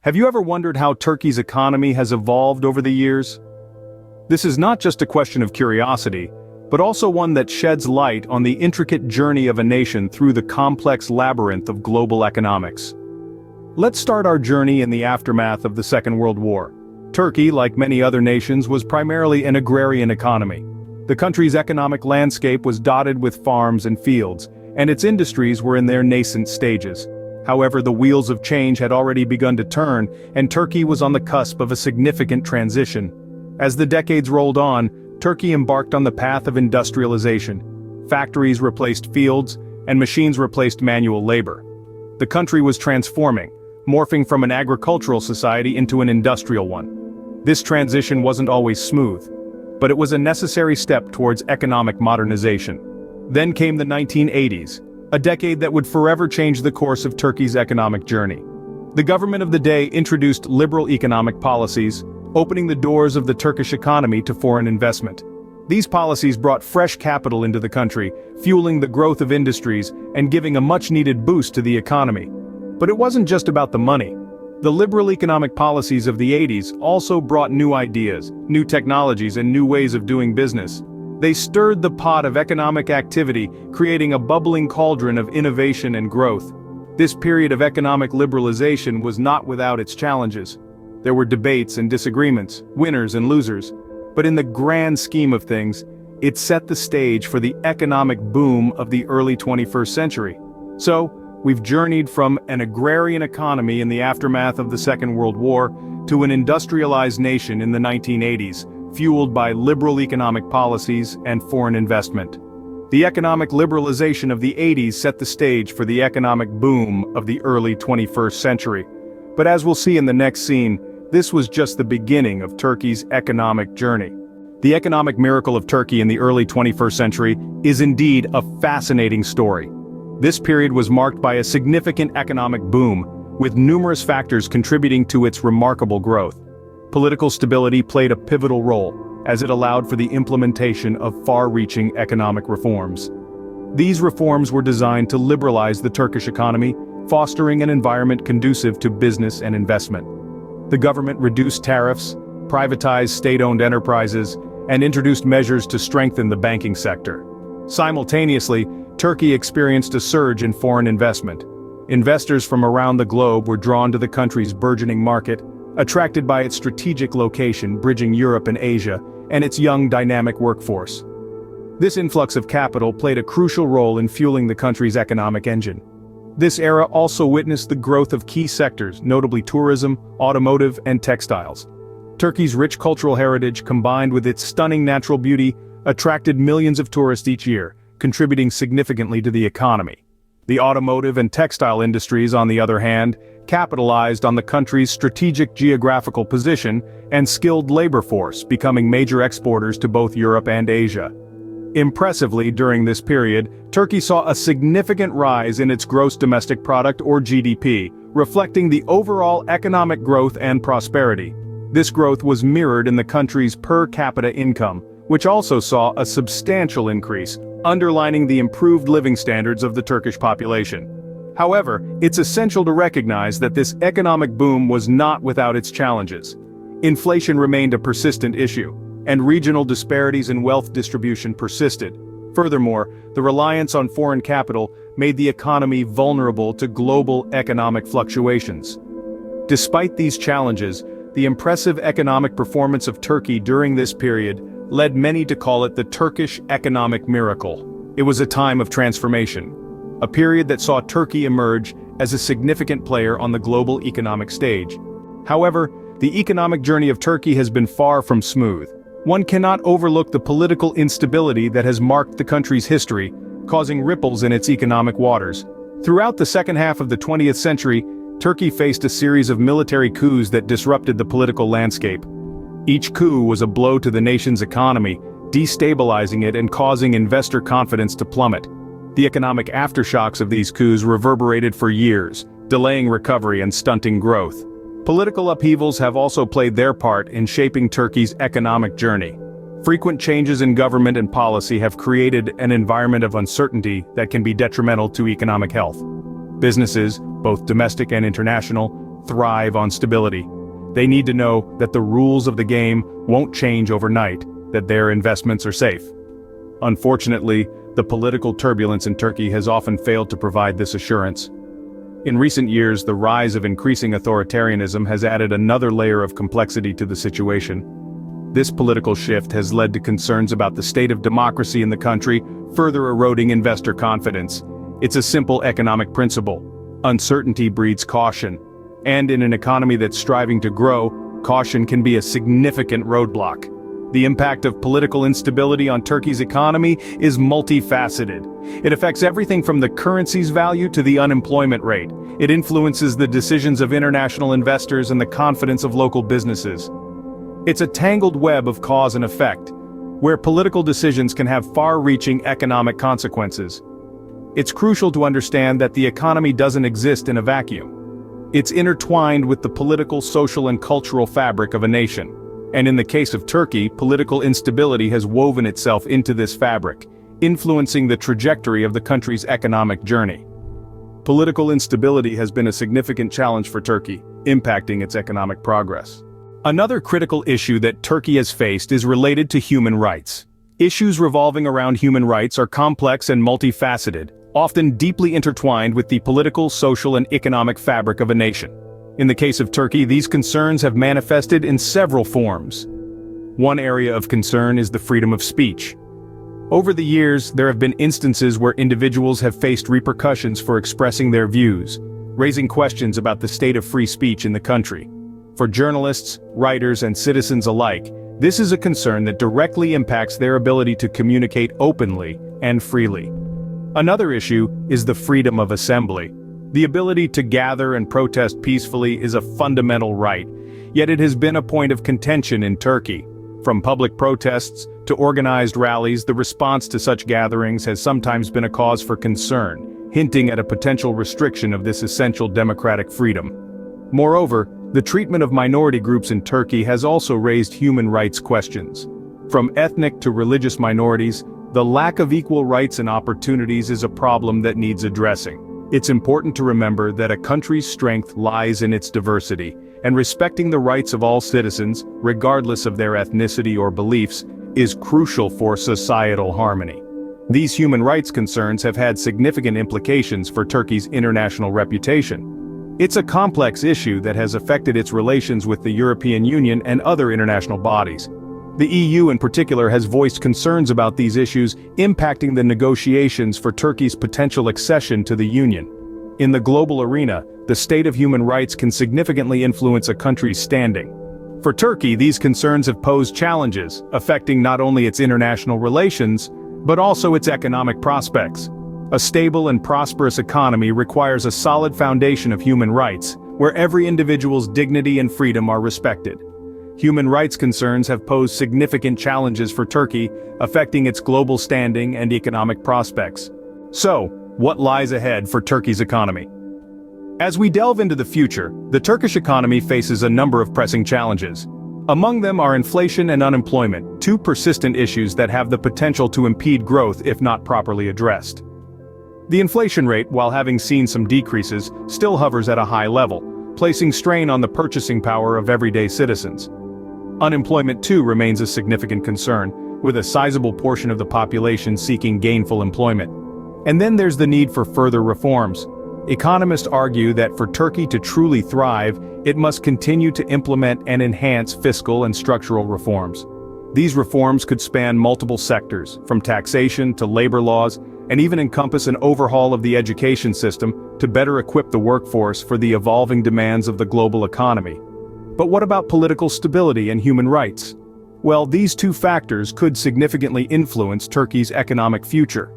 Have you ever wondered how Turkey's economy has evolved over the years? This is not just a question of curiosity, but also one that sheds light on the intricate journey of a nation through the complex labyrinth of global economics. Let's start our journey in the aftermath of the Second World War. Turkey, like many other nations, was primarily an agrarian economy. The country's economic landscape was dotted with farms and fields, and its industries were in their nascent stages. However, the wheels of change had already begun to turn, and Turkey was on the cusp of a significant transition. As the decades rolled on, Turkey embarked on the path of industrialization. Factories replaced fields, and machines replaced manual labor. The country was transforming, morphing from an agricultural society into an industrial one. This transition wasn't always smooth, but it was a necessary step towards economic modernization. Then came the 1980s, a decade that would forever change the course of Turkey's economic journey. The government of the day introduced liberal economic policies, opening the doors of the Turkish economy to foreign investment. These policies brought fresh capital into the country, fueling the growth of industries and giving a much-needed boost to the economy. But it wasn't just about the money. The liberal economic policies of the 80s also brought new ideas, new technologies, and new ways of doing business. They stirred the pot of economic activity, creating a bubbling cauldron of innovation and growth. This period of economic liberalization was not without its challenges. There were debates and disagreements, winners and losers. But in the grand scheme of things, it set the stage for the economic boom of the early 21st century. So, we've journeyed from an agrarian economy in the aftermath of the Second World War to an industrialized nation in the 1980s, fueled by liberal economic policies and foreign investment. The economic liberalization of the 80s set the stage for the economic boom of the early 21st century. But as we'll see in the next scene, this was just the beginning of Turkey's economic journey. The economic miracle of Turkey in the early 21st century is indeed a fascinating story. This period was marked by a significant economic boom, with numerous factors contributing to its remarkable growth. Political stability played a pivotal role, as it allowed for the implementation of far-reaching economic reforms. These reforms were designed to liberalize the Turkish economy, fostering an environment conducive to business and investment. The government reduced tariffs, privatized state-owned enterprises, and introduced measures to strengthen the banking sector. Simultaneously, Turkey experienced a surge in foreign investment. Investors from around the globe were drawn to the country's burgeoning market, attracted by its strategic location bridging Europe and Asia, and its young dynamic workforce. This influx of capital played a crucial role in fueling the country's economic engine. This era also witnessed the growth of key sectors, notably tourism, automotive, and textiles. Turkey's rich cultural heritage, combined with its stunning natural beauty, attracted millions of tourists each year, contributing significantly to the economy. The automotive and textile industries, on the other hand, capitalized on the country's strategic geographical position and skilled labor force, becoming major exporters to both Europe and Asia. Impressively, during this period, Turkey saw a significant rise in its gross domestic product, or GDP, reflecting the overall economic growth and prosperity. This growth was mirrored in the country's per capita income, which also saw a substantial increase, underlining the improved living standards of the Turkish population. However, it's essential to recognize that this economic boom was not without its challenges. Inflation remained a persistent issue, and regional disparities in wealth distribution persisted. Furthermore, the reliance on foreign capital made the economy vulnerable to global economic fluctuations. Despite these challenges, the impressive economic performance of Turkey during this period led many to call it the Turkish economic miracle. It was a time of transformation, a period that saw Turkey emerge as a significant player on the global economic stage. However, the economic journey of Turkey has been far from smooth. One cannot overlook the political instability that has marked the country's history, causing ripples in its economic waters. Throughout the second half of the 20th century, Turkey faced a series of military coups that disrupted the political landscape. Each coup was a blow to the nation's economy, destabilizing it and causing investor confidence to plummet. The economic aftershocks of these coups reverberated for years, delaying recovery and stunting growth. Political upheavals have also played their part in shaping Turkey's economic journey. Frequent changes in government and policy have created an environment of uncertainty that can be detrimental to economic health. Businesses, both domestic and international, thrive on stability. They need to know that the rules of the game won't change overnight, that their investments are safe. Unfortunately, the political turbulence in Turkey has often failed to provide this assurance. In recent years, the rise of increasing authoritarianism has added another layer of complexity to the situation. This political shift has led to concerns about the state of democracy in the country, further eroding investor confidence. It's a simple economic principle. Uncertainty breeds caution. And in an economy that's striving to grow, caution can be a significant roadblock. The impact of political instability on Turkey's economy is multifaceted. It affects everything from the currency's value to the unemployment rate. It influences the decisions of international investors and the confidence of local businesses. It's a tangled web of cause and effect, where political decisions can have far-reaching economic consequences. It's crucial to understand that the economy doesn't exist in a vacuum. It's intertwined with the political, social, and cultural fabric of a nation. And in the case of Turkey, political instability has woven itself into this fabric, influencing the trajectory of the country's economic journey. Political instability has been a significant challenge for Turkey, impacting its economic progress. Another critical issue that Turkey has faced is related to human rights. Issues revolving around human rights are complex and multifaceted, often deeply intertwined with the political, social, and economic fabric of a nation. In the case of Turkey, these concerns have manifested in several forms. One area of concern is the freedom of speech. Over the years, there have been instances where individuals have faced repercussions for expressing their views, raising questions about the state of free speech in the country. For journalists, writers, and citizens alike, this is a concern that directly impacts their ability to communicate openly and freely. Another issue is the freedom of assembly. The ability to gather and protest peacefully is a fundamental right, yet it has been a point of contention in Turkey. From public protests to organized rallies, the response to such gatherings has sometimes been a cause for concern, hinting at a potential restriction of this essential democratic freedom. Moreover, the treatment of minority groups in Turkey has also raised human rights questions. From ethnic to religious minorities, the lack of equal rights and opportunities is a problem that needs addressing. It's important to remember that a country's strength lies in its diversity, and respecting the rights of all citizens, regardless of their ethnicity or beliefs, is crucial for societal harmony. These human rights concerns have had significant implications for Turkey's international reputation. It's a complex issue that has affected its relations with the European Union and other international bodies. The EU in particular has voiced concerns about these issues impacting the negotiations for Turkey's potential accession to the Union. In the global arena, the state of human rights can significantly influence a country's standing. For Turkey, these concerns have posed challenges, affecting not only its international relations, but also its economic prospects. A stable and prosperous economy requires a solid foundation of human rights, where every individual's dignity and freedom are respected. Human rights concerns have posed significant challenges for Turkey, affecting its global standing and economic prospects. So, what lies ahead for Turkey's economy? As we delve into the future, the Turkish economy faces a number of pressing challenges. Among them are inflation and unemployment, two persistent issues that have the potential to impede growth if not properly addressed. The inflation rate, while having seen some decreases, still hovers at a high level, placing strain on the purchasing power of everyday citizens. Unemployment too remains a significant concern, with a sizable portion of the population seeking gainful employment. And then there's the need for further reforms. Economists argue that for Turkey to truly thrive, it must continue to implement and enhance fiscal and structural reforms. These reforms could span multiple sectors, from taxation to labor laws, and even encompass an overhaul of the education system to better equip the workforce for the evolving demands of the global economy. But what about political stability and human rights? Well, these two factors could significantly influence Turkey's economic future.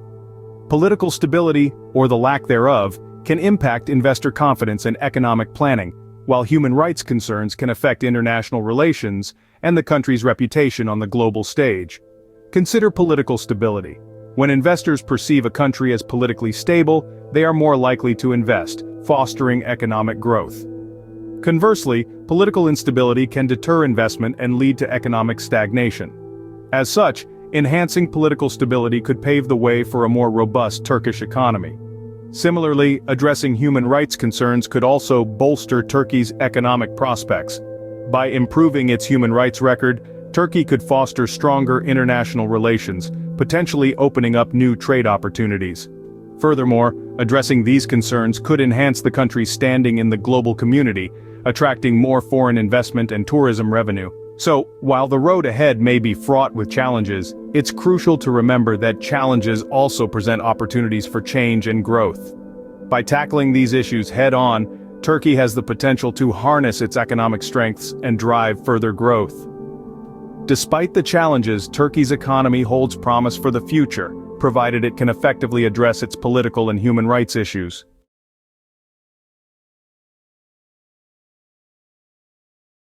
Political stability, or the lack thereof, can impact investor confidence and economic planning, while human rights concerns can affect international relations and the country's reputation on the global stage. Consider political stability. When investors perceive a country as politically stable, they are more likely to invest, fostering economic growth. Conversely, political instability can deter investment and lead to economic stagnation. As such, enhancing political stability could pave the way for a more robust Turkish economy. Similarly, addressing human rights concerns could also bolster Turkey's economic prospects. By improving its human rights record, Turkey could foster stronger international relations, potentially opening up new trade opportunities. Furthermore, addressing these concerns could enhance the country's standing in the global community, attracting more foreign investment and tourism revenue. So, while the road ahead may be fraught with challenges, it's crucial to remember that challenges also present opportunities for change and growth. By tackling these issues head-on, Turkey has the potential to harness its economic strengths and drive further growth. Despite the challenges, Turkey's economy holds promise for the future, provided it can effectively address its political and human rights issues.